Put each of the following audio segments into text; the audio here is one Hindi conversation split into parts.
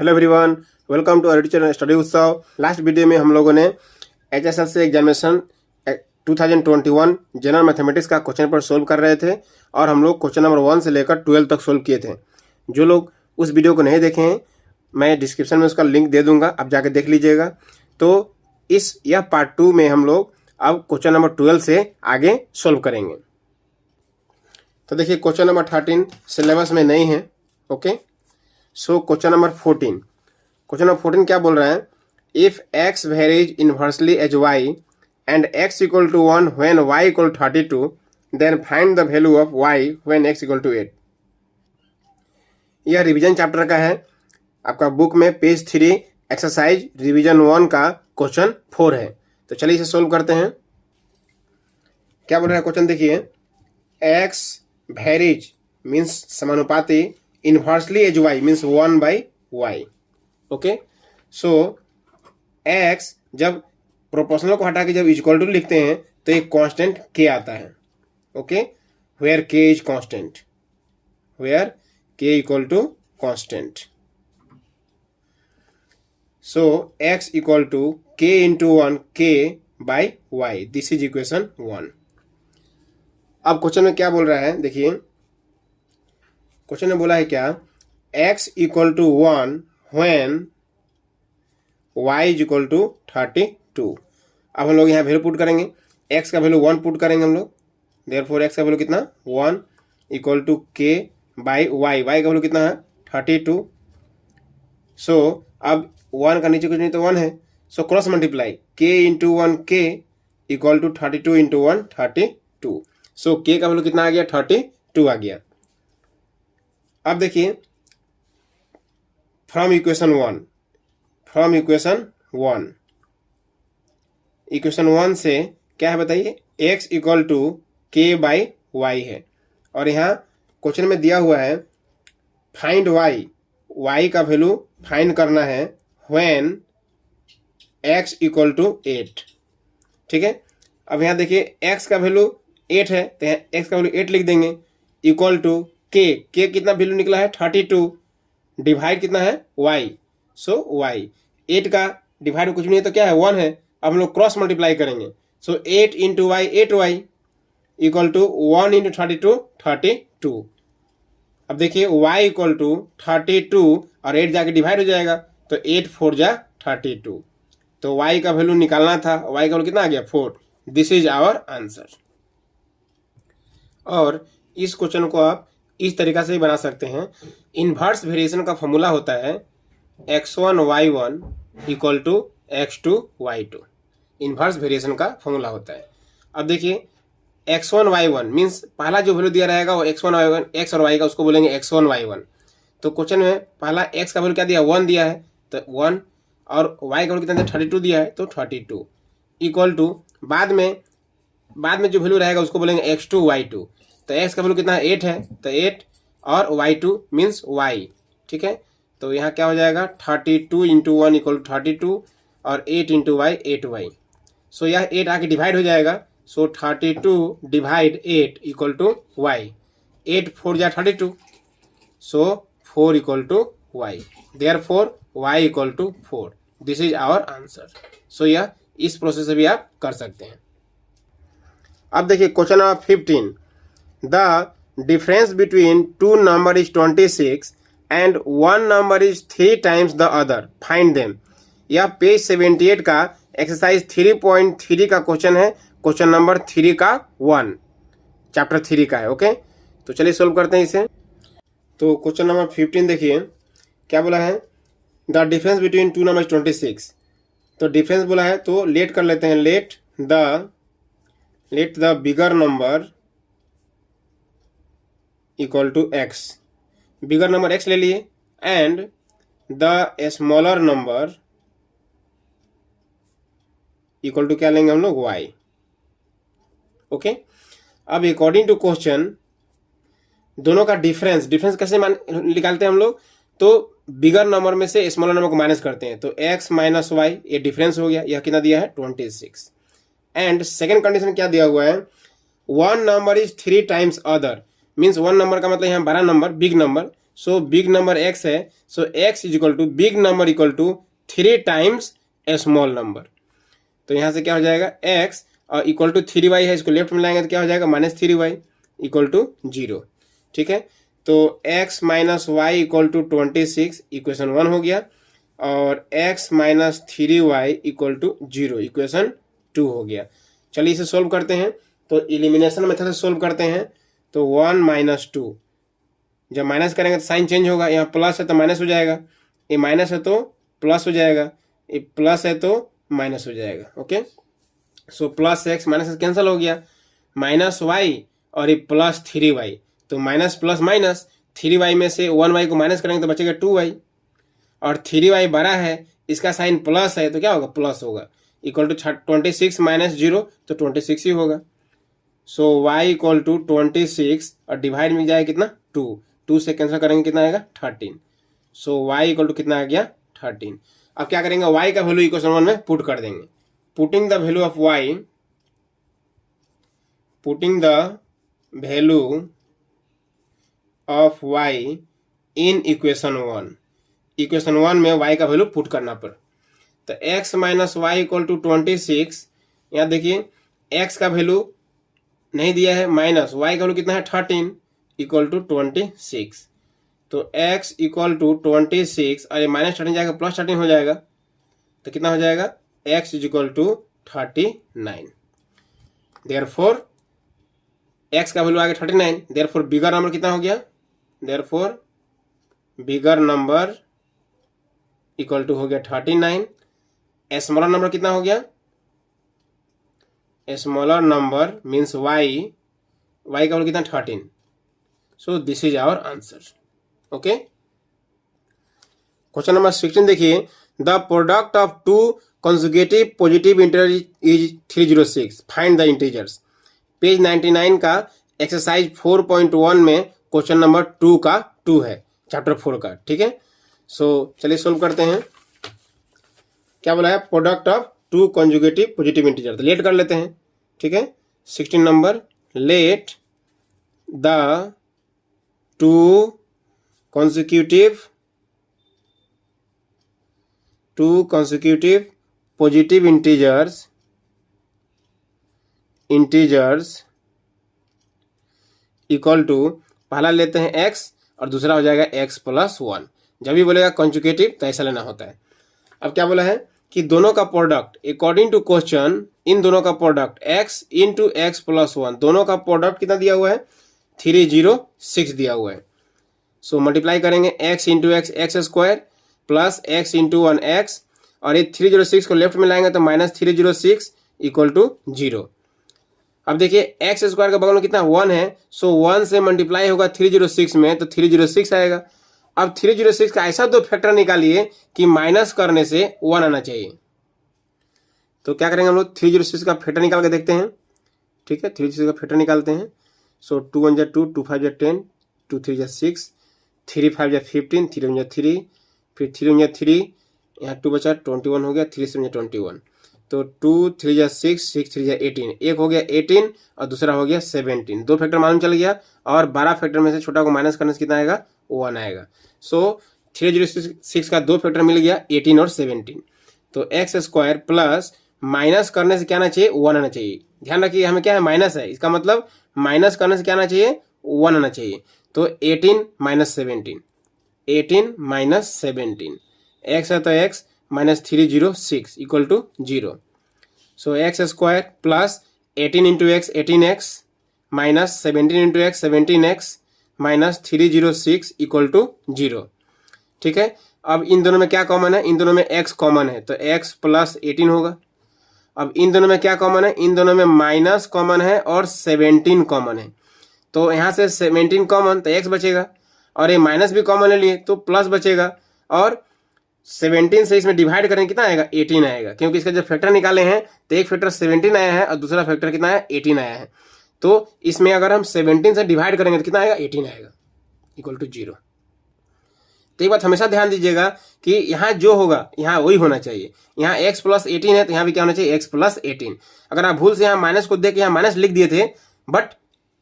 Hello everyone, welcome to our teacher study Utsav. Last video में हम लोगों ने HSLC एग्जामिनेशन 2021 जनरल मैथमेटिक्स का क्वेश्चन पर सोल्व कर रहे थे और हम लोग क्वेश्चन नंबर 1 से लेकर 12 तक सोल्व किए थे। जो लोग उस वीडियो को नहीं देखे हैं, मैं डिस्क्रिप्शन में उसका लिंक दे दूंगा, आप जाके देख लीजिएगा। तो यह पार्ट 2 में हम लोग अब क्वेश्चन नंबर 12 से आगे सोल्व करेंगे। तो देखिए, क्वेश्चन नंबर 13 सिलेबस में नहीं है। ओके, सो क्वेश्चन नंबर 14 क्या बोल रहा है? If x varies inversely as y and x equal to 1 when y equal 32 then find the value of y when x equal to 8। यह रिवीजन चैप्टर का है। आपका बुक में पेज 3 एक्सरसाइज रिवीजन 1 का क्वेश्चन 4 है। तो चलिए इसे सोल्व करते हैं। क्या बोल रहा है क्वेश्चन? देखिए, x वेरीज मीन्स समानुपाती, inversely as y means 1 by y। Okay, so x जब प्रोपोर्शनल को हटा के जब इक्वल टू लिखते हैं तो एक कांस्टेंट k आता है। Okay, where k is constant, where k equal to constant. So x equal to k into 1 k by y, this is equation 1। अब क्वेश्चन में क्या बोल रहा है? देखिए, क्वेश्चन में बोला है क्या? x equal to 1 when y is equal to 32। अब हम लोग यहाँ वैल्यू पुट करेंगे। x का वैल्यू 1 पुट करेंगे हम लोग, देयरफॉर x का वैल्यू कितना? 1 equal to k by y का वैल्यू कितना है? 32। सो अब 1 का नीचे कुछ नहीं तो 1 है, so cross multiply k into 1 k equal to 32 into 1 32। So k का वैल्यू कितना आ गया? 32 आ गया। अब देखिए, फ्रॉम इक्वेशन 1 से क्या है बताइए? x equal to k by y है और यहाँ क्वेश्चन में दिया हुआ है फाइंड y का वैल्यू फाइंड करना है व्हेन x इक्वल टू 8। ठीक है, अब यहाँ देखिए x का वैल्यू 8 है तो यहाँ x का वैल्यू 8 लिख देंगे, इक्वल टू k कितना वैल्यू निकला है? 32, डिवाइड कितना है? y, सो y 8 का डिवाइड में कुछ नहीं है तो क्या है? 1 है। अब हम लोग क्रॉस मल्टीप्लाई करेंगे, so 8 into y 8y equal to 1 into 32। अब देखिए y इक्वल टू 32 और 8 जाके डिवाइड हो जाएगा तो 8 4 जा 32। तो y का वैल्यू निकालना था, y का वैल्यू कितना आ गया? 4। This is our answer. और इस क्वेश्चन को आप इस तरीका से भी बना सकते हैं। इन्वर्स वेरिएशन का फॉर्मूला होता है x1 y1 equal to x2 y2। Inverse variation का फॉर्मूला होता है। अब देखिए, x1 y1 मीन्स पहला जो वैल्यू दिया रहेगा वो x1 y1, x और y का, उसको बोलेंगे x1 y1। तो क्वेश्चन में पहला x का वैल्यू क्या दिया? 1 दिया है तो 1, और y का वैल्यू कितना? 32 दिया है तो 32 इक्वल टू बाद में जो वैल्यू रहेगा उसको बोलेंगे x2 y2। तो x का वैल्यू कितना है? 8 है तो 8 और y2 मीन्स y। ठीक है, तो यहाँ क्या हो जाएगा? 32 इंटू 1 इक्वल टू 32 और 8 इंटू वाई 8y। सो यह 8 आके डिवाइड हो जाएगा, so 32 divide 8 equal to y। 8 4 जा 32, so 4 equal to y, therefore y equal to 4। This is our answer. So यह इस प्रोसेस से भी आप कर सकते हैं। अब देखिए question number 15, the difference between two number is 26 and one number is 3 times the other, find them. यह पेज 78 का एक्सरसाइज 3.3 का क्वेश्चन है, क्वेश्चन नंबर 3 का 1, चैप्टर 3 का है। ओके, तो चलिए सोल्व करते हैं इसे। तो क्वेश्चन नंबर 15 देखिए क्या बोला है? The difference between two number 26। तो डिफरेंस बोला है तो लेट कर लेते हैं, let the bigger number equal to x। Bigger number x ले लिए and the smaller number equal to क्या लेंगे हम लोग? y। ओके, अब अकॉर्डिंग टू क्वेश्चन दोनों का डिफरेंस कैसे निकालते हैं हम लोग? तो बिगर नंबर में से स्मॉलर नंबर को माइनस करते हैं, तो x माइनस वाई, ये डिफरेंस हो गया। यह कितना दिया है? 26। एंड सेकेंड कंडीशन क्या दिया हुआ है? One number is 3 times other, means 1 number का मतलब यहाँ बड़ा number, big number, so big number x है, so x is equal to big number equal to 3 times a small number. तो यहाँ से क्या हो जाएगा x और इक्वल टू 3y है, इसको लेफ्ट में लाएंगे तो क्या हो जाएगा -3y इक्वल टू 0। ठीक है, तो x minus y equal to 26 equation 1 हो गया और x minus 3y equal to 0 equation 2 हो गया। चलिए इसे सोल्व करते हैं। तो एलिमिनेशन मेथड से सोल्व करते हैं। तो 1 माइनस 2, जब माइनस करेंगे तो साइन चेंज होगा, यहाँ प्लस है तो माइनस हो जाएगा, ये माइनस है तो प्लस हो जाएगा, ये प्लस है तो माइनस हो जाएगा। Okay, so plus x minus cancel हो गया, माइनस वाई और ये प्लस 3y, तो माइनस प्लस माइनस 3y में से 1y को माइनस करेंगे तो बचेगा 2y और 3y बड़ा है, इसका साइन प्लस है तो क्या होगा प्लस होगा, इक्वल टू 26 माइनस 0 तो 26 ही होगा। सो y इक्वल टू 26 और डिवाइड में जाए कितना 2 से कैंसिल करेंगे कितना आएगा 13। सो y इक्वल टू कितना आ गया 13। अब क्या करेंगे y का वैल्यू इक्वेशन 1 में पुट कर देंगे। Putting the value of y, putting the value of y in equation 1, equation 1 में y का वैल्यू पुट करना पर, तो x minus y equal to 26, यहाँ देखिए x का वैल्यू नहीं दिया है, माइनस y का वैल्यू कितना है 13 इक्वल टू 26, तो x इक्वल टू 26 और ये माइनस 13 जाएगा प्लस 13 हो जाएगा, तो कितना हो जाएगा x is equal to 39। Therefore x का वैल्यू आ गया 39, देयरफॉर बिगर नंबर कितना हो गया, therefore bigger number equal to हो गया 39। स्मॉलर नंबर कितना हो गया, स्मॉलर नंबर मीन्स y का वैल्यू कितना 13। So this is our answer. Okay, question number 16 देखिए, the product of two conjugative positive integer is 306, find the integers. Page 99 का एक्सरसाइज 4.1 में क्वेश्चन नंबर 2 का 2 है, चैप्टर 4 का। ठीक है, सो चलिए सोल्व करते हैं। क्या बोला है, product of two conjugative positive integer, तो लेट कर लेते हैं। ठीक है, 16 नंबर, let the two consecutive positive integers equal to, पहला लेते हैं x और दूसरा हो जाएगा x प्लस 1। जब भी बोलेगा कंजुगेटिव तो ऐसा लेना होता है। अब क्या बोला है कि दोनों का प्रोडक्ट अकॉर्डिंग टू क्वेश्चन, इन दोनों का product x into x plus 1, दोनों का प्रोडक्ट कितना दिया हुआ है 306 दिया हुआ है। सो मल्टीप्लाई करेंगे x into x x square plus x into 1 x, और ये 306 को लेफ्ट में लाएंगे तो माइनस 306 इक्वल टू 0। अब देखिए एक्स स्क्वायर का बगल में कितना 1 है, सो 1 से मल्टीप्लाई होगा 306 में तो 306 आएगा। अब 306 का ऐसा दो फैक्टर निकालिए कि माइनस करने से 1 आना चाहिए। तो क्या करेंगे हम लोग 306 का फैक्टर निकाल के देखते हैं। ठीक है, 306 का फैक्टर निकालते हैं। सो 2 1 2, 2 5 10, 2 3 6, 3 5 15, 3 1 3, फिर 3 1 3, यहाँ 2 बचा 21 हो गया, 3 7 21, तो 2 3 6, 6 3 18, एक हो गया 18 और दूसरा हो गया 17। दो फैक्टर मालूम चल गया और 12 फैक्टर में से छोटा को माइनस करने से कितना आएगा 1 आएगा। सो 306 का दो फैक्टर मिल गया 18 और 17, तो एक्स स्क्वायर प्लस माइनस करने से क्या आना चाहिए 1 आना चाहिए। ध्यान रखिए हमें क्या है माइनस है, इसका मतलब माइनस करने से क्या आना चाहिए 1 आना चाहिए। तो 18 माइनस 17, 18 माइनस 17, एक्स है तो x minus 306 equal to 0। So x square plus 18 into x 18x minus 17 into x 17x minus 306 equal to 0। ठीक है, अब इन दोनों में क्या कॉमन है, इन दोनों में x कॉमन है तो x प्लस 18 होगा। अब इन दोनों में क्या कॉमन है, इन दोनों में माइनस कॉमन है और 17 कॉमन है, तो यहाँ से 17 कॉमन तो x बचेगा और ये माइनस भी कॉमन ले लिए तो प्लस बचेगा, और 17 से इसमें डिवाइड करेंगे कितना आएगा 18 आएगा, क्योंकि इसका जब फैक्टर निकाले हैं तो एक फैक्टर 17 आया है और दूसरा फैक्टर कितना है 18 आया है। तो इसमें अगर हम 17 से डिवाइड करेंगे तो कितना आएगा 18 आएगा इक्वल टू 0। तो एक बात हमेशा ध्यान दीजिएगा कि यहाँ जो होगा यहाँ वही होना चाहिए। यहाँ x प्लस 18 है तो यहाँ भी क्या होना चाहिए x प्लस 18। अगर आप भूल से यहाँ माइनस को देख के यहाँ माइनस लिख दिए थे बट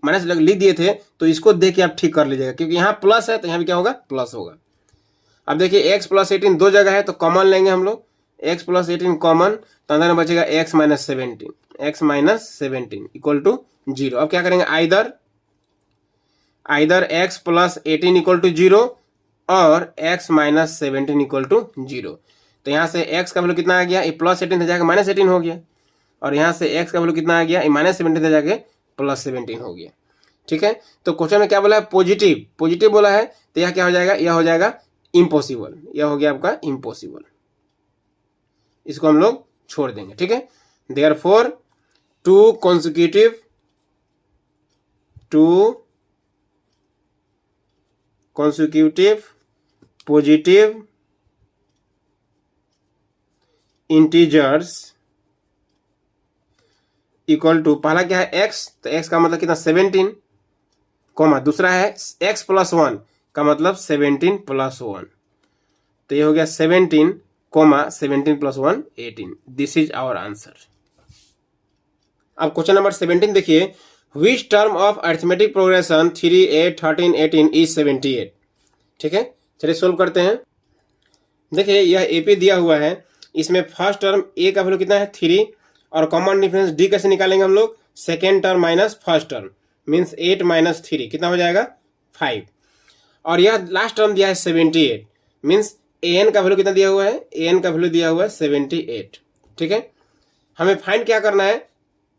माइनस लिख दिए थे तो इसको देख के आप ठीक कर लीजिएगा, क्योंकि यहाँ प्लस है तो यहाँ भी क्या होगा, प्लस होगा। अब देखिए x प्लस 18 दो जगह है तो कॉमन लेंगे हम लोग, x प्लस 18 कॉमन, तो अंदर में बचेगा x माइनस 17 इक्वल टू 0। अब क्या करेंगे, आइदर x प्लस 18 इक्वल टू 0 और x माइनस 17 इक्वल टू 0। तो यहाँ से x का वैल्यू कितना आ गया, ये प्लस 18 से जाकर माइनस 18 हो गया, और यहाँ से x का वैल्यू कितना आ गया, ये माइनस 17 से जाके प्लस 17 हो गया। ठीक है, तो क्वेश्चन में क्या बोला है, पॉजिटिव बोला है, तो यह क्या हो जाएगा, यह हो जाएगा इम्पॉसिबल, यह हो गया आपका इम्पॉसिबल, इसको हम लोग छोड़ देंगे। ठीक है, therefore two consecutive positive integers equal to, पहला क्या है x, तो x का मतलब कितना 17, कॉमा दूसरा है x प्लस 1 का मतलब 17 प्लस 1, तो ये हो गया 17 comma 17 plus 1 18। This is our answer. अब क्वेश्चन नंबर 17 देखिए, which term of arithmetic progression 3 8 13 18 is 78। ठीक है, चलिए सोल्व करते हैं। देखिए यह एपी दिया हुआ है, इसमें फर्स्ट टर्म ए का वैल्यू कितना है 3, और कॉमन डिफरेंस डी कैसे निकालेंगे हम लोग, second term minus first term means 8 minus 3 कितना हो जाएगा 5, और यह लास्ट टर्म दिया है 78 मीन्स ए एन का वैल्यू कितना दिया हुआ है, ए एन का वैल्यू दिया हुआ है 78। ठीक है, हमें फाइंड क्या करना है,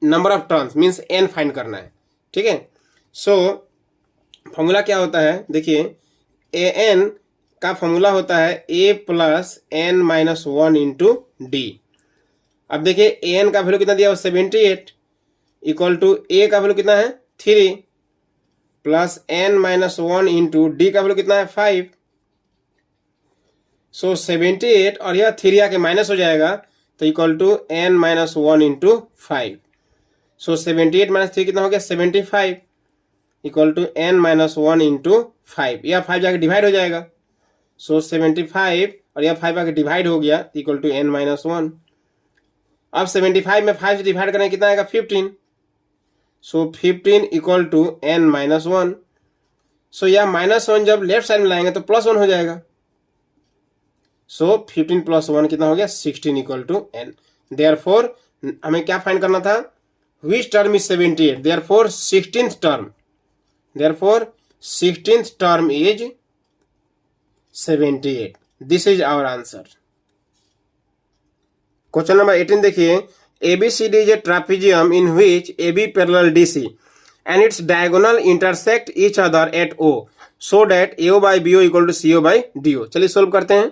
number of terms means n find करना है। ठीक है, सो फॉर्मूला क्या होता है, देखिए ए एन का फॉर्मूला होता है A plus N minus 1 into D. अब देखिए ए एन का वैल्यू कितना दिया हुआ 78 इक्वल टू ए का वैल्यू कितना है 3 plus N minus 1 into d का वैल्यू कितना है 5। सो 78 और यह 3 आके माइनस हो जाएगा तो equal to n minus 1 into 5। So 78 minus 3 कितना हो गया 75 equal to n minus 1 into 5, यह 5 जाके डिवाइड हो जाएगा। सो 75 और यह 5 आके डिवाइड हो गया इक्वल टू एन माइनस 1। अब 75 में 5 से डिवाइड करें कितना आएगा 15। सो 15 इक्वल टू एन माइनस 1। सो यह माइनस 1 जब लेफ्ट साइड में लाएंगे तो प्लस 1 हो जाएगा। सो 15 प्लस 1 कितना हो गया 16 इक्वल टू एन। देयरफॉर हमें क्या फाइंड करना था, which term is 78, therefore 16th term is 78। This is our answer. Question number 18 देखिए, ABCD is a trapezium in which AB parallel DC and its diagonal intersect each other at O so that AO by BO equal to CO by DO। चलिए सोल्व करते हैं।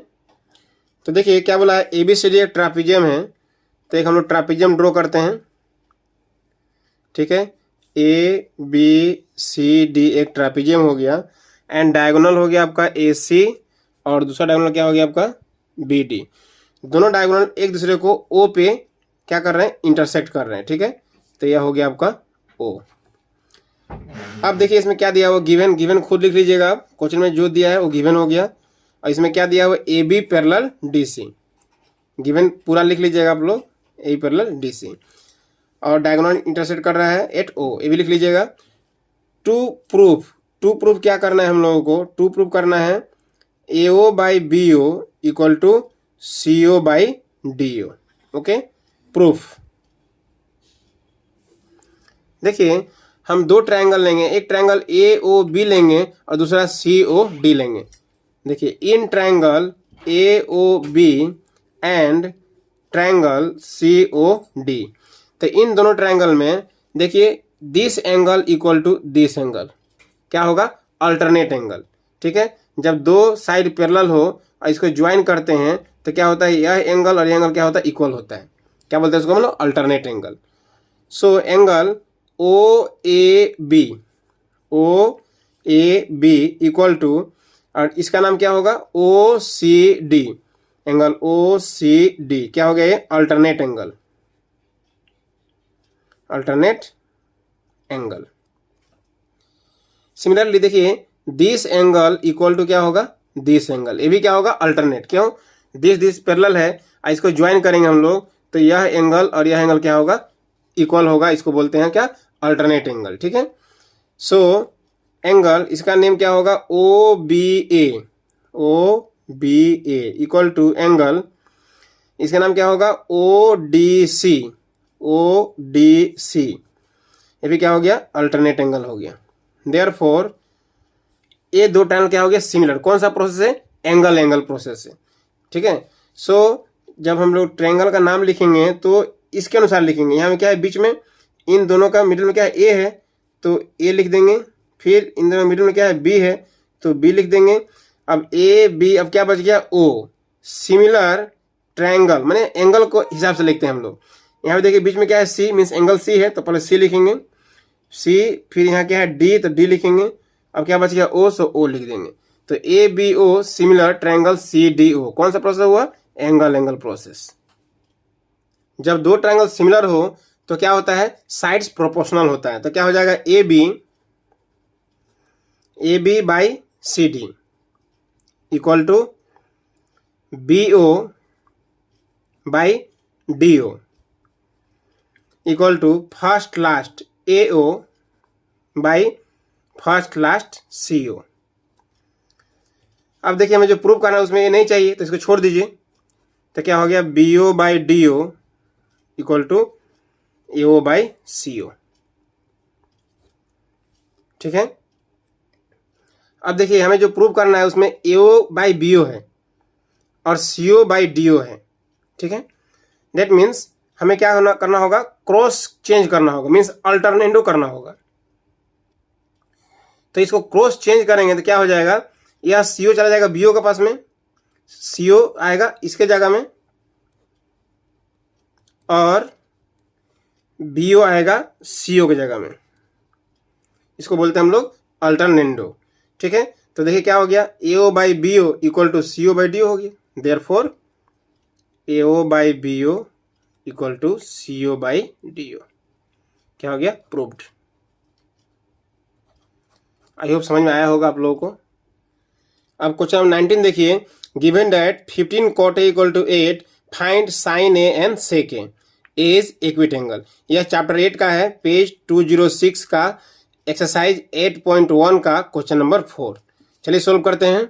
तो देखिए क्या बोला है, ABCD एक ट्रापेजियम है, तो एक हम लोग ट्रापेजियम ड्रॉ करते हैं। ठीक है, ABCD एक ट्रापेजियम हो गया, एंड डायगोनल हो गया आपका AC और दूसरा डायगोनल क्या हो गया आपका BD। दोनों डायगोनल एक दूसरे को O पे क्या कर रहे हैं, इंटरसेक्ट कर रहे हैं। ठीक है, तो यह हो गया आपका O। अब देखिए इसमें क्या दिया हुआ, गिवन खुद लिख लीजिएगा, क्वेश्चन में जो दिया है वो गिवन हो गया, और इसमें क्या दिया हुआ AB पैरेलल DC, गिवन पूरा लिख लीजिएगा आप लोग, AB पैरेलल DC, और डायगोनल इंटरसेक्ट कर रहा है एट O, ये भी लिख लीजिएगा। टू प्रूफ क्या करना है हम लोगों को, टू प्रूफ करना है AO by BO equal to CO by DO। Okay, proof देखिए हम दो ट्रायंगल लेंगे, एक ट्रायंगल AOB लेंगे और दूसरा COD लेंगे। देखिए in triangle AOB and triangle COD, तो इन दोनों ट्रायंगल में देखिए this angle equal to this angle क्या होगा, अल्टरनेट एंगल। ठीक है, जब दो साइड पैरेलल हो और इसको ज्वाइन करते हैं तो क्या होता है, यह एंगल और यह एंगल क्या होता है, इक्वल होता है, क्या बोलते हैं इसको हम लोग, alternate angle. So angle OAB equal to, और इसका नाम क्या होगा OCD, एंगल OCD क्या हो गया, ये अल्टरनेट एंगल। सिमिलरली देखिए दिस एंगल इक्वल टू क्या होगा, दिस एंगल, ये भी क्या होगा, अल्टरनेट। क्यों, दिस पैरेलल है और इसको ज्वाइन करेंगे हम लोग तो यह एंगल और यह एंगल क्या होगा, इक्वल होगा, इसको बोलते हैं क्या, अल्टरनेट एंगल। ठीक है, सो एंगल इसका नेम क्या होगा, O B A equal to angle इसका नाम क्या होगा, ओ डी सी ये भी क्या हो गया, अल्टरनेट एंगल हो गया। देयरफॉर ये दो ट्रायंगल क्या हो गया, सिमिलर। कौन सा प्रोसेस है, एंगल प्रोसेस है, ठीक है। सो जब हम लोग ट्रायंगल का नाम लिखेंगे तो इसके अनुसार लिखेंगे। यहाँ में क्या है, बीच में इन दोनों का मिडिल में क्या है, ए है तो ए लिख देंगे, फिर इन दोनों मिडिल में क्या है, बी है तो बी लिख देंगे। अब ए बी, अब क्या बच गया, ओ। सिमिलर ट्रायंगल माने एंगल को हिसाब से लिखते हैं हम लोग। यहाँ पे देखिए बीच में क्या है, सी मीन्स एंगल सी है तो पहले सी लिखेंगे, सी, फिर यहाँ क्या है डी तो डी लिखेंगे। अब क्या बच गया, ओ, सो ओ लिख देंगे। तो A B O similar triangle C D O, कौन सा प्रोसेस हुआ, एंगल प्रोसेस। जब दो ट्रायंगल सिमिलर हो तो क्या होता है, साइड्स प्रोपोर्शनल होता है। तो क्या हो जाएगा, A B by C D equal to B O by D O equal to first last A O by first last C O. अब देखिए हमें जो प्रूव करना है उसमें ये नहीं चाहिए तो इसको छोड़ दीजिए। तो क्या हो गया, B O by D O equal to A O by C O, ठीक है। अब देखिए हमें जो प्रूव करना है उसमें ए ओ बाई बी ओ है और सी ओ बाई डी ओ है, ठीक है। दैट मीन्स हमें क्या करना होगा, क्रॉस चेंज करना होगा, मीन्स अल्टरनेंडो करना होगा। तो इसको क्रॉस चेंज करेंगे तो क्या हो जाएगा, यह सी ओ चला जाएगा बी ओ के पास में, सी ओ आएगा इसके जगह में और बी ओ आएगा सी ओ की जगह में। इसको बोलते हैं हम लोग अल्टरनेंडो, ठीक है। तो देखिए क्या हो गया, A O by B O equal to C O by D O हो गया। Therefore A O by B O equal to C O by D O क्या हो गया, प्रूव्ड। आई होप समझ में आया होगा आप लोगों को। अब क्वेश्चन नंबर 19 देखिए, given that 15 cot A equal to 8 find sine A and sec A is equiangle. यह चैप्टर 8 का है, पेज 206 का एक्सरसाइज 8.1 का क्वेश्चन नंबर 4। चलिए सोल्व करते हैं।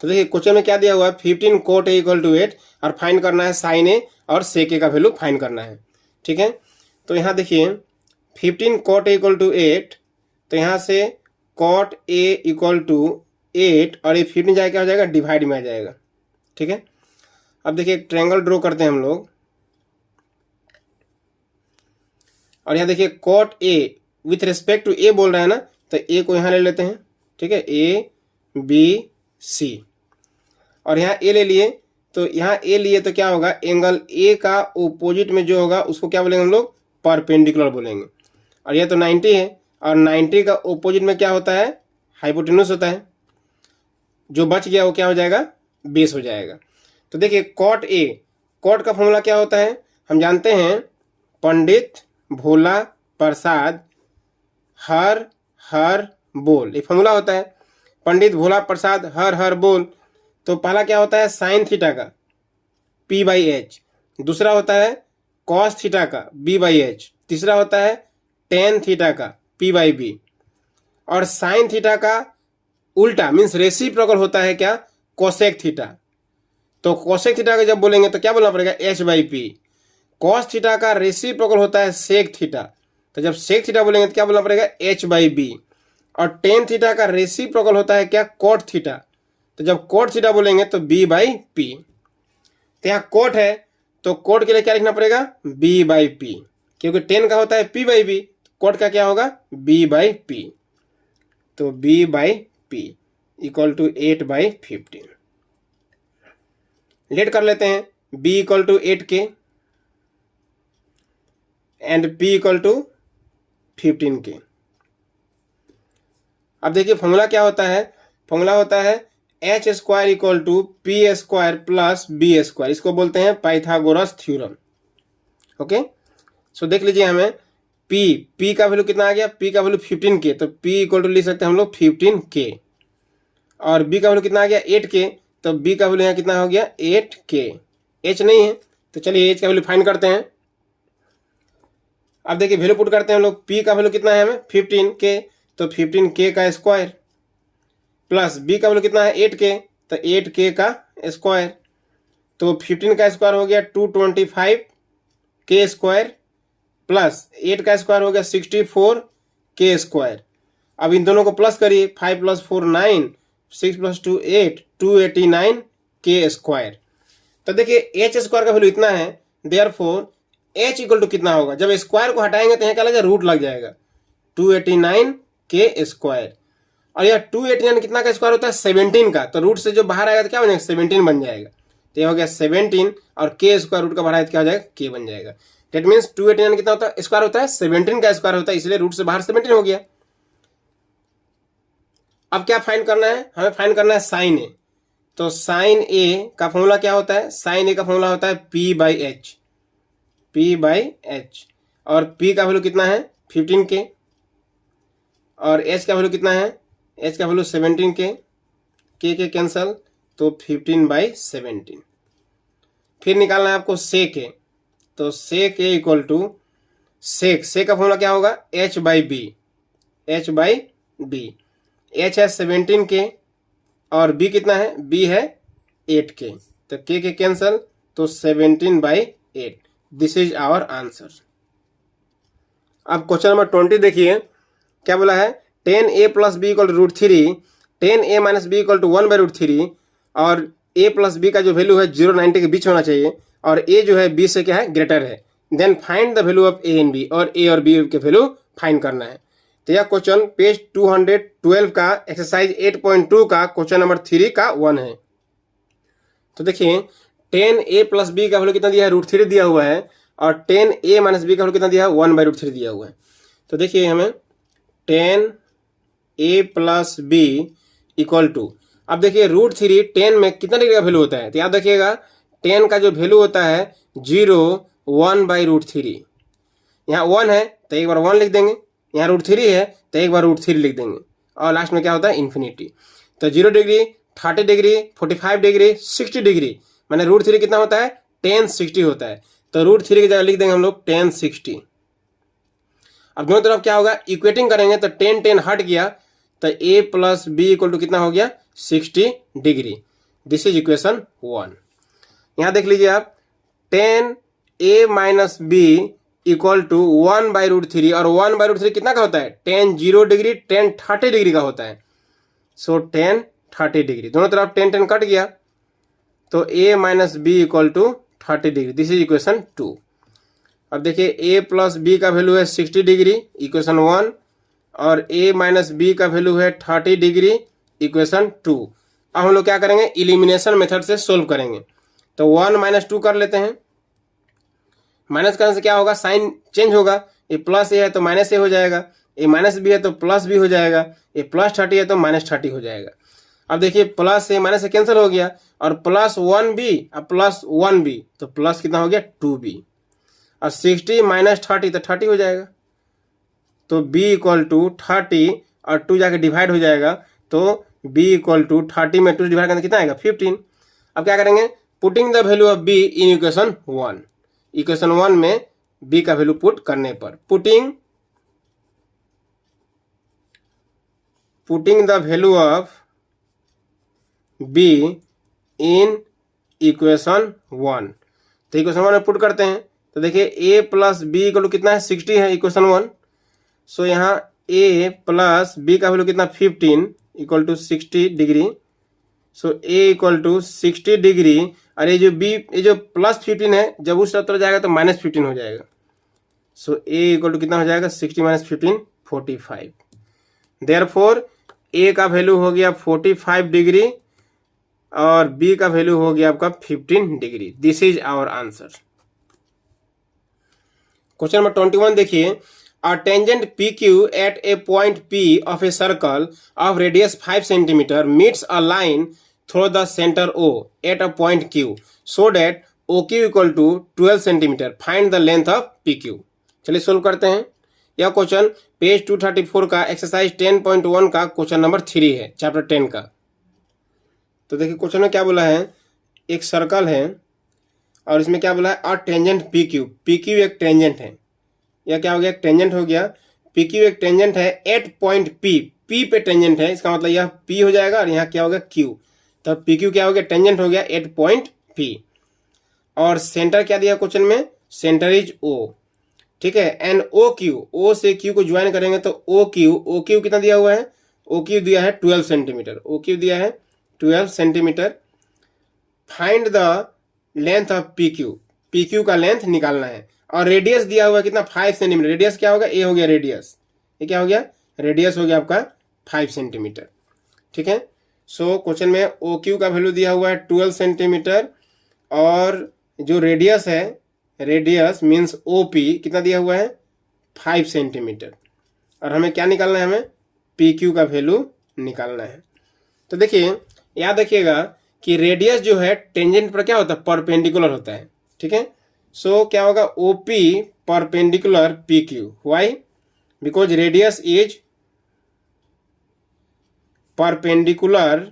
तो देखिए क्वेश्चन में क्या दिया हुआ है, 15 cot A इक्वल टू 8 और फाइंड करना है साइन ए और सेक ए का वैल्यू फाइंड करना है, ठीक है। तो यहाँ देखिए 15 cot A इक्वल टू 8, तो यहाँ से cot A इक्वल टू 8 और ये 15 जाए क्या हो जाएगा, डिवाइड में आ जाएगा, ठीक है। अब देखिए एक ट्रायंगल ड्रॉ करते हैं हम लोग और यहाँ देखिए cot A with respect to A बोल रहा है ना, तो ए को यहाँ ले लेते हैं, ठीक है, ए बी सी और यहाँ ए ले लिए। तो यहाँ ए लिए तो क्या होगा, एंगल ए का ओपोजिट में जो होगा उसको क्या बोलेंगे हम लोग, परपेंडिकुलर बोलेंगे। और यह तो 90 है और 90 का ओपोजिट में क्या होता है, हाइपोटेन्यूस होता है। जो बच गया वो क्या हो जाएगा, बेस हो जाएगा। तो देखिए cot A, cot का फॉर्मूला क्या होता है, हम जानते हैं, पंडित भोला प्रसाद हर हर बोल, ये फॉर्मूला होता है। पंडित भोला प्रसाद हर हर बोल, तो पहला क्या होता है, साइन थीटा का P बाई एच, दूसरा होता है कॉस थीटा का B बाई एच, तीसरा होता है टेन थीटा का P बाई बी और साइन थीटा का उल्टा मीन्स रेसिप्रोकल होता है क्या, कोसेक थीटा। तो कोसेक थीटा का जब बोलेंगे तो क्या बोलना पड़ेगा, H by P. Cos theta का रेसिप्रोकल होता है सेक थीटा, तो जब सेक थीटा बोलेंगे तो क्या बोलना पड़ेगा, H बाई बी। और टेन थीटा का रेसिप्रोकल होता है क्या, कोट थीटा, तो जब कोट थीटा बोलेंगे तो B बाई पी। तो यहाँ कोट है तो कोट के लिए क्या लिखना पड़ेगा, B बाई पी, क्योंकि टेन का होता है P बाई बी, कोट का क्या होगा, B बाई पी। तो B by P equal to 8 by 15। Let कर लेते हैं, B equal to 8K and P equal to 15K। अब देखिए फॉर्मूला क्या होता है, फॉर्मूला होता है H square equal to P square plus B square, इसको बोलते हैं पाइथागोरस थ्योरम। ओके, सो देख लीजिए हमें P का वैल्यू कितना आ गया, P का वैल्यू 15K, तो P इक्वल टू लिख सकते हैं हम लोग 15K और B का वैल्यू कितना आ गया 8K, तो B का वैल्यू यहाँ कितना हो गया 8K। H नहीं है तो चलिए H का वैल्यू फाइंड करते हैं। अब देखिए वैल्यू पुट करते हैं हम लोग। पी का वैल्यू कितना है हमें 15K, तो 15K का स्क्वायर, प्लस बी का वैल्यू कितना है 8K, तो 8K का स्क्वायर, तो 15 का स्क्वायर हो गया 225K स्क्वायर, प्लस 8 का स्क्वायर हो गया 64K स्क्वायर। अब इन दोनों को प्लस करिए, 5 + 4 9, 6 + 2 8, 289K स्क्वायर। तो देखिए एच स्क्वायर का वैल्यू इतना है, देयरफॉर एच इक्वल टू कितना होगा, जब स्क्वायर को हटाएंगे तो यहाँ क्या लगेगा, रूट लग जाएगा, 289K स्क्वायर। और यह 289 कितना का स्क्वायर होता है 17 का, तो रूट से जो बाहर आएगा तो क्या बनेगा 17 बन जाएगा। तो यह हो गया 17 और K स्क्वायर रूट का बाहर आएगा तो क्या हो जाएगा K बन जाएगा। डेट मीन्स 289 कितना होता है स्क्वायर होता है 17 का स्क्वायर होता है, इसलिए रूट से बाहर 17 हो गया। अब क्या फाइंड करना है, हमें फाइंड करना है साइन ए। तो साइन ए का फॉर्मूला क्या होता है, साइन ए का फॉर्मूला होता है P/H, P/H, और P का वैल्यू कितना है 15K, और H का वैल्यू कितना है, H का वैल्यू 17K, K कैंसल, तो 15/17। फिर निकालना है आपको सेक ए, तो सेक ए इक्वल टू सेक का फॉर्मूला क्या होगा H/B, H/B, H है 17K और B कितना है, B है 8K, तो K कैंसल, तो 17/8। This is our answer. अब क्वेश्चन नंबर 20 देखिए क्या बोला है, 10A + B = √3, 10A - B = 1/√3, और A + B का जो वैल्यू है 0 90 के बीच होना चाहिए, और A जो है B से क्या है ग्रेटर है। Then find the value of A and B, और A और B के वैल्यू फाइंड करना है। तो यह क्वेश्चन पेज 212 का एक्सरसाइज 8.2 का क्वेश्चन नंबर 3 का 1 है। तो देखिए 10A + B का वैल्यू कितना दिया है √3 दिया हुआ है, और 10A - B का वैल्यू कितना दिया है 1/√3 दिया हुआ है। तो देखिए हमें 10A + B इक्वल टू, अब देखिए √3 10 में कितना डिग्री का वैल्यू होता है, तो याद रखिएगा 10 का जो वैल्यू होता है 0 1/√3। यहाँ 1 है तो एक बार 1 लिख देंगे, यहाँ √3 है तो एक बार √3 लिख देंगे, और लास्ट में क्या होता है इन्फिनिटी। तो 0 डिग्री, 30 डिग्री, 45 डिग्री, 60 डिग्री, मैंने √3 कितना होता है 1060 होता है, तो √3 की जगह लिख देंगे हम लोग 1060। अब दोनों तरफ क्या होगा इक्वेटिंग करेंगे, तो 10 हट गया, तो A + B इक्वल टू कितना हो गया 60 डिग्री। This is equation 1। यहाँ देख लीजिए आप 10A - B इक्वल टू 1/√3, और 1/√3 कितना का होता है 10 0 डिग्री, 10 30 डिग्री का होता है, सो 10 30 डिग्री, दोनों तरफ 10 कट गया, तो A - B equal to 30 degree. This is equation 2। अब देखिए A + B का वैल्यू है 60 डिग्री, इक्वेशन 1, और A - B का वैल्यू है 30 डिग्री, इक्वेशन 2। अब हम लोग क्या करेंगे इलिमिनेशन मेथड से सोल्व करेंगे, तो 1 - 2 कर लेते हैं। माइनस करने से क्या होगा साइन चेंज होगा, ये प्लस ए है तो -A हो जाएगा, ये -B है तो +B हो जाएगा, ये +30 है तो -30 हो जाएगा। अब देखिए +A -A कैंसिल हो गया, और +1B और +1B, तो प्लस कितना हो गया 2B, और 60 - 30 तो 30 हो जाएगा, तो B = 30 और 2 जाके डिवाइड हो जाएगा, तो B = 30 में 2 डिवाइड करने कितना आएगा 15। अब क्या करेंगे putting the value of B in equation 1, equation 1 में B का वैल्यू पुट करने पर, putting the value of B in equation 1, तो इक्वेशन 1 में पुट करते हैं। तो देखिए A + B इक्वल टू कितना है 60 है इक्वेशन 1, सो यहाँ A + B का वैल्यू कितना 15 equal to 60 degree, so A = 60 degree, और ये जो B ये जो +15 है जब उस तरफ जाएगा तो -15 हो जाएगा, सो A = कितना हो जाएगा 60 - 15 45। देयरफॉर A का वैल्यू हो गया 45 डिग्री और B का वैल्यू हो गया आपका 15 degree. This is our answer. Question number 21 देखिए, a tangent PQ at a point P of a circle of radius 5 cm meets a line through the center O at a point Q so that OQ = 12 cm. Find the length of PQ। चलिए सोल्व करते हैं। यह क्वेश्चन पेज 234 का एक्सरसाइज 10.1 का क्वेश्चन नंबर 3 है चैप्टर 10 का। तो देखिए क्वेश्चन में क्या बोला है, एक सर्कल है और इसमें क्या बोला है अ टेंजेंट PQ, PQ एक टेंजेंट है, यह क्या हो गया, टेंजेंट हो गया। पी क्यू एक टेंजेंट है एट पॉइंट पी, पी पे टेंजेंट है, इसका मतलब यह पी हो जाएगा और यहाँ क्या होगा क्यू, तो पी क्यू क्या हो गया, टेंजेंट हो गया एट पॉइंट पी। और सेंटर क्या दिया क्वेश्चन में, सेंटर इज ओ, ठीक है। एंड ओ क्यू, ओ से क्यू को ज्वाइन करेंगे तो ओ क्यू कितना दिया हुआ है, ओ क्यू दिया है 12 सेंटीमीटर, ओ क्यू दिया है 12 centimetre. Find the length of P Q, P Q का लेंथ निकालना है। और रेडियस दिया हुआ है कितना, 5 सेंटीमीटर। रेडियस क्या होगा, ए हो गया रेडियस, ये क्या हो गया, रेडियस हो गया आपका 5 सेंटीमीटर, ठीक है। सो क्वेश्चन में ओ क्यू का वैल्यू दिया हुआ है 12 सेंटीमीटर, और जो रेडियस है, रेडियस मीन्स ओ पी कितना दिया हुआ है 5 सेंटीमीटर, और हमें क्या निकालना है, हमें पी क्यू का वैल्यू निकालना है। तो देखिए, याद रखिएगा कि रेडियस जो है टेंजेंट पर क्या होता है, परपेंडिकुलर होता है, ठीक है। सो क्या होगा, O P perpendicular P Q, why, because radius is perpendicular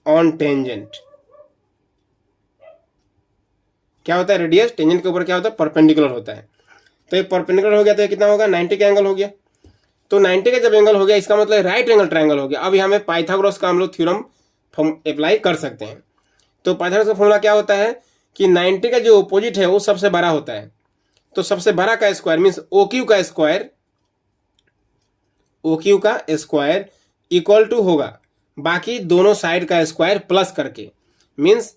on tangent. क्या होता है, रेडियस टेंजेंट के ऊपर क्या होता है, परपेंडिकुलर होता है। तो ये परपेंडिकुलर हो गया तो ये कितना होगा, 90 का एंगल हो गया। तो 90 का जब एंगल हो गया, इसका मतलब राइट एंगल ट्रायंगल हो गया। अब यहाँ में पाइथागोरस का हम लोग थ्योरम अप्लाई कर सकते हैं। तो पाइथागोरस का फॉर्मूला क्या होता है कि 90 का जो अपोजिट है वो सबसे बड़ा होता है। तो सबसे बड़ा का स्क्वायर मीन्स ओ क्यू का स्क्वायर, ओ क्यू का स्क्वायर इक्वल टू होगा बाकी दोनों साइड का स्क्वायर प्लस करके, मीन्स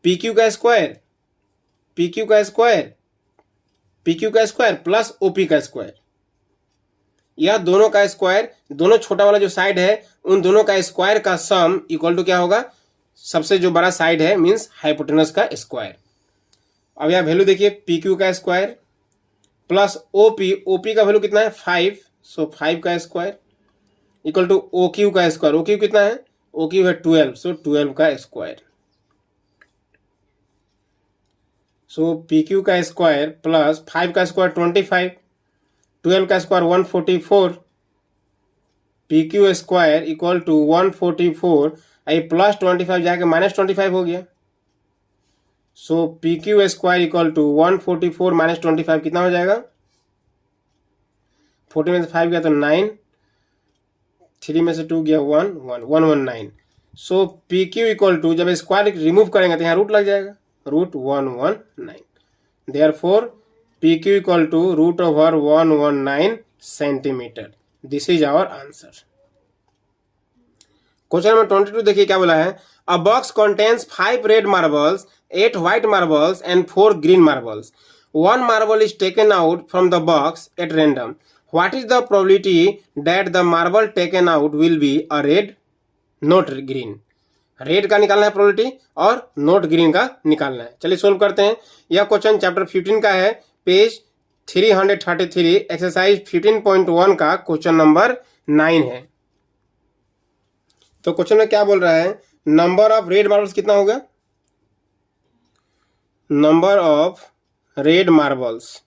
पी क्यू का स्क्वायर, पी क्यू का स्क्वायर, पी क्यू का स्क्वायर प्लस ओ पी का स्क्वायर, या दोनों का स्क्वायर, दोनों छोटा वाला जो साइड है उन दोनों का स्क्वायर का सम इक्वल टू क्या होगा, सबसे जो बड़ा साइड है मीन्स हाइपोटेनस का स्क्वायर। अब यहाँ वैल्यू देखिए, पी क्यू का स्क्वायर प्लस ओ पी का वैल्यू कितना है 5, सो 5 का square equal to O Q का स्क्वायर, ओ क्यू कितना है, ओ क्यू है 12, सो 12 का स्क्वायर। सो पी क्यू का स्क्वायर प्लस 5 का स्क्वायर 25, 12 का square 144, P Q square equal to 144, आई प्लस 25 जाके माइनस 25 हो गया। So P Q square equal to 144 minus 25 कितना हो जाएगा, 40 में से 5 गया तो 9, 3 में से 2 गया 119। So P Q equal to, जब स्क्वायर रिमूव करेंगे तो यहाँ रूट लग जाएगा, root 119। Therefore P Q equal to root over 119 centimetre. This is our answer. Question number 22 देखिए क्या बोला है, a box contains 5 red marbles, 8 white marbles and 4 green marbles. One marble is taken out from the box at random. What is the probability that the marble taken out will be a red, not green? Red का निकालना है प्रोबेबिलिटी और नोट ग्रीन का निकालना है। चलिए सोल्व करते हैं। यह क्वेश्चन चैप्टर 15 का है, पेज 333, एक्सरसाइज 15.1 का क्वेश्चन नंबर 9 है। तो क्वेश्चन में क्या बोल रहा है, नंबर ऑफ रेड मार्बल्स कितना होगा, number of red marbles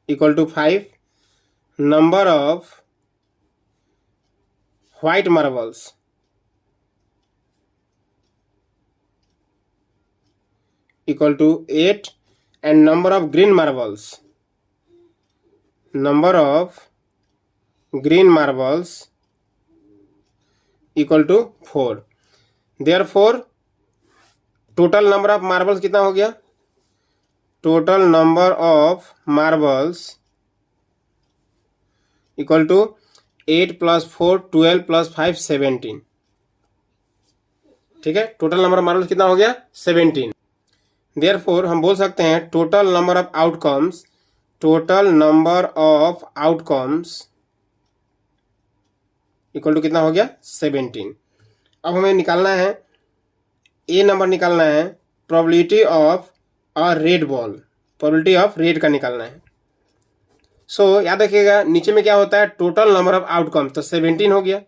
equal to 5, number of white marbles equal to 8, and number of green marbles, number of green marbles equal to 4। therefore total number of marbles कितना हो गया, total number of marbles equal to 8 plus 4 12 plus 5 17। ठीक है, टोटल नंबर ऑफ मार्बल्स कितना हो गया 17। देयरफॉर हम बोल सकते हैं total number of outcomes, total number of outcomes equal to कितना हो गया 17। अब हमें निकालना है, ए नंबर निकालना है, probability of a red ball, probability of red का निकालना है। सो याद रखिएगा नीचे में क्या होता है, टोटल नंबर ऑफ आउटकम्स, तो 17 हो गया,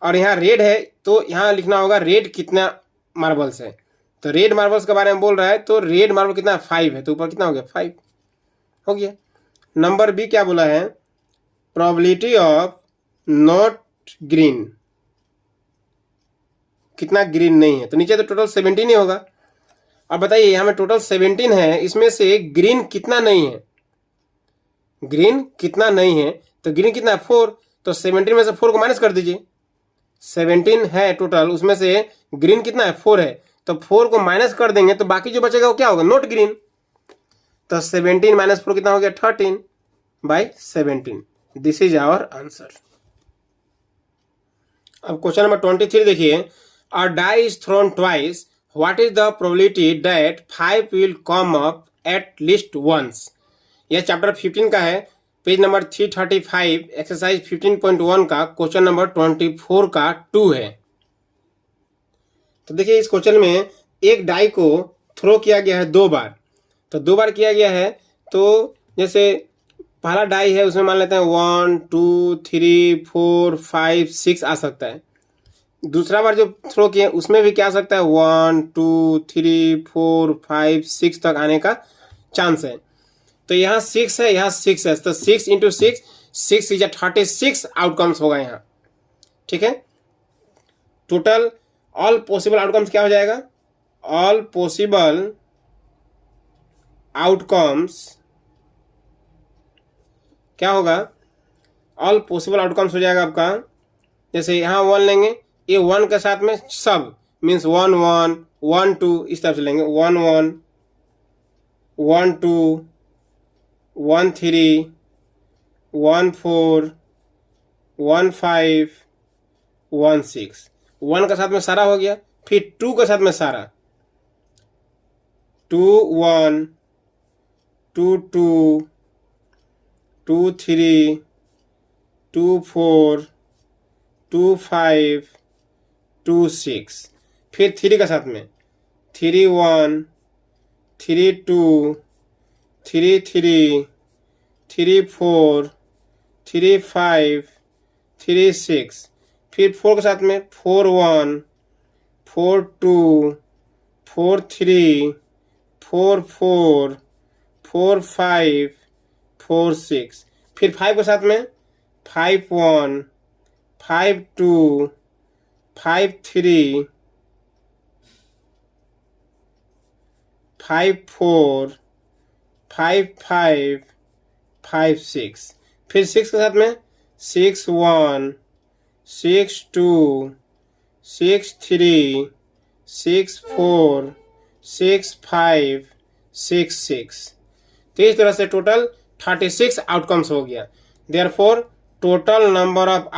और यहाँ रेड है तो यहाँ लिखना होगा रेड कितना मार्बल्स है। तो रेड मार्बल्स के बारे में बोल रहा है, तो रेड मार्बल कितना 5 है, तो ऊपर कितना हो गया 5 हो गया। नंबर बी क्या बोला है, प्रोबेबिलिटी ऑफ नॉट ग्रीन, कितना ग्रीन नहीं है, तो नीचे तो टोटल 17 ही होगा। अब बताइए यहाँ में टोटल 17 है, इसमें से ग्रीन कितना नहीं है, ग्रीन कितना नहीं है, तो ग्रीन कितना है 4, तो 17 में से 4 को माइनस कर दीजिए। 17 है टोटल, उसमें से ग्रीन कितना है 4 है, तो 4 को माइनस कर देंगे तो बाकी जो बचेगा वो क्या होगा, नॉट ग्रीन। तो 17 माइनस 4 कितना हो गया 13/17। This is our answer. अब क्वेश्चन नंबर 23 देखिए, a die is thrown twice, what is the probability that 5 will come up at least once. यह चैप्टर 15 का है, पेज नंबर 335, एक्सरसाइज 15.1 का क्वेश्चन नंबर 24 का 2 है। तो देखिए इस क्वेश्चन में एक डाई को थ्रो किया गया है 2 बार, तो 2 बार किया गया है, तो जैसे पहला डाई है उसमें मान लेते हैं 1 2 3 4 5 6 आ सकता है। दूसरा बार जो थ्रो किए उसमें भी क्या आ सकता है, 1 2 3 4 5 6 तक आने का चांस है। तो यहाँ 6 है, यहाँ 6 है, तो 6 × 6, 6 इज 36 आउटकम्स होगा यहाँ। ठीक है, टोटल ऑल पॉसिबल आउटकम्स क्या हो जाएगा, ऑल पॉसिबल आउटकम्स क्या होगा, ऑल पॉसिबल आउटकम्स हो जाएगा आपका, जैसे यहाँ 1 लेंगे, ये 1 के साथ में सब मीन्स 1 1 1 2 इस तरह से लेंगे, 1 1 1 2 1 3 1 4 1 5 1 6, 1 के साथ में सारा हो गया, फिर 2 के साथ में सारा, 2 1 2 2 2 3 2 4 2 5 2 6, फिर 3 के साथ में 3 1 3 2 3 3 3 4 3 5 3 6, फिर 4 के साथ में 4 1 4 2 4 3 4 4 4 5 4 6, फिर 5 के साथ में 5 1 5 2 5 3 5 4 5 5 5 6, फिर 6 के साथ में 6 1 6 2 6 3 6 4 6 5 6 6। तो इस तरह से टोटल 36 आउटकम्स हो गया। Therefore total number of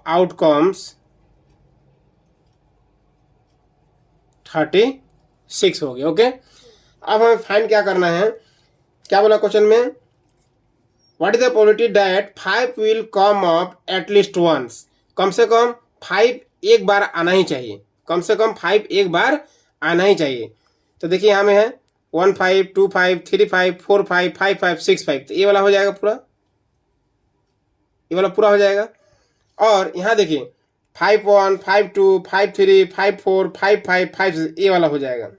outcomes 36 हो गया। ओके, अब हमें फाइंड क्या करना है, क्या बोला क्वेश्चन में, what is the probability that 5 will come up at least once. कम से कम 5 एक बार आना ही चाहिए, कम से कम 5 एक बार आना ही चाहिए। तो देखिए यहाँ में है 1 5 2 5 3 5 4 5 5 5 6 5, तो ये वाला हो जाएगा पूरा, ये वाला पूरा हो जाएगा। और यहाँ देखिए 5 1 5 2 5 3 5 4 5 5 5 6, ये वाला हो जाएगा।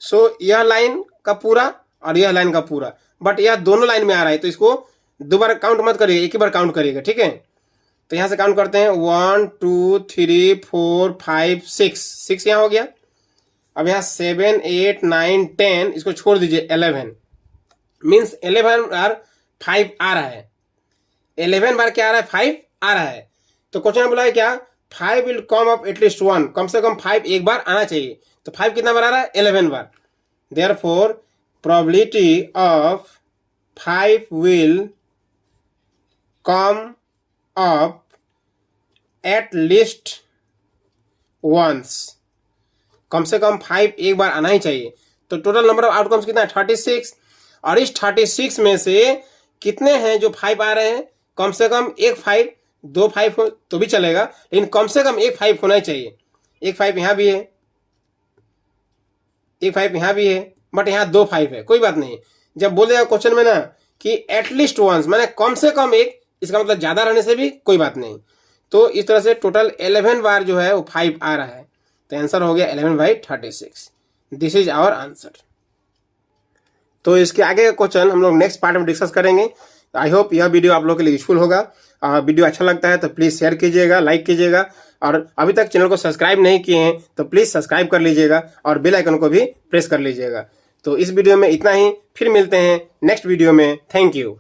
सो यह लाइन का पूरा और यह लाइन का पूरा, बट यह दोनों लाइन में आ रहा है, तो इसको 2 बार काउंट मत करिए, एक ही बार काउंट करिएगा। ठीक है, तो यहाँ से काउंट करते हैं 1 2 3 4 5 6 यहाँ हो गया। अब यहाँ 7 8 9 10, इसको छोड़ दीजिए 11, मीन्स 11 बार 5 आ रहा है, 11 बार क्या आ रहा है 5 आ रहा है। तो क्वेश्चन में बोला है क्या, 5 विल कम अप एटलीस्ट 1, कम से कम 5 एक बार आना चाहिए। तो 5 कितना बार आ रहा है 11 बार। Therefore probability of 5 will come up at least once, कम से कम 5 एक बार आना ही चाहिए। तो टोटल नंबर ऑफ आउटकम्स कितना है 36, और इस 36 में से कितने हैं जो 5 आ रहे हैं, कम से कम एक 5, 2 5 हो तो भी चलेगा, लेकिन कम से कम एक 5 होना ही चाहिए। एक 5 यहाँ भी है, एक 5 यहाँ भी है, बट यहाँ 2 5 है, कोई बात नहीं। जब बोलेगा क्वेश्चन में ना कि एटलीस्ट वंस, मैंने कम से कम एक, इसका मतलब ज्यादा रहने से भी कोई बात नहीं। तो इस तरह से टोटल 11 बार जो है वो 5 आ रहा है, तो आंसर हो गया 11/36। This is our answer. तो इसके आगे का क्वेश्चन हम लोग नेक्स्ट पार्ट में डिस्कस करेंगे। आई होप यह वीडियो आप लोगों के लिए यूजफुल होगा। वीडियो अच्छा लगता है तो प्लीज़ शेयर कीजिएगा, लाइक कीजिएगा, और अभी तक चैनल को सब्सक्राइब नहीं किए हैं तो प्लीज़ सब्सक्राइब कर लीजिएगा और बेल आइकन को भी प्रेस कर लीजिएगा। तो इस वीडियो में इतना ही, फिर मिलते हैं नेक्स्ट वीडियो में। Thank you.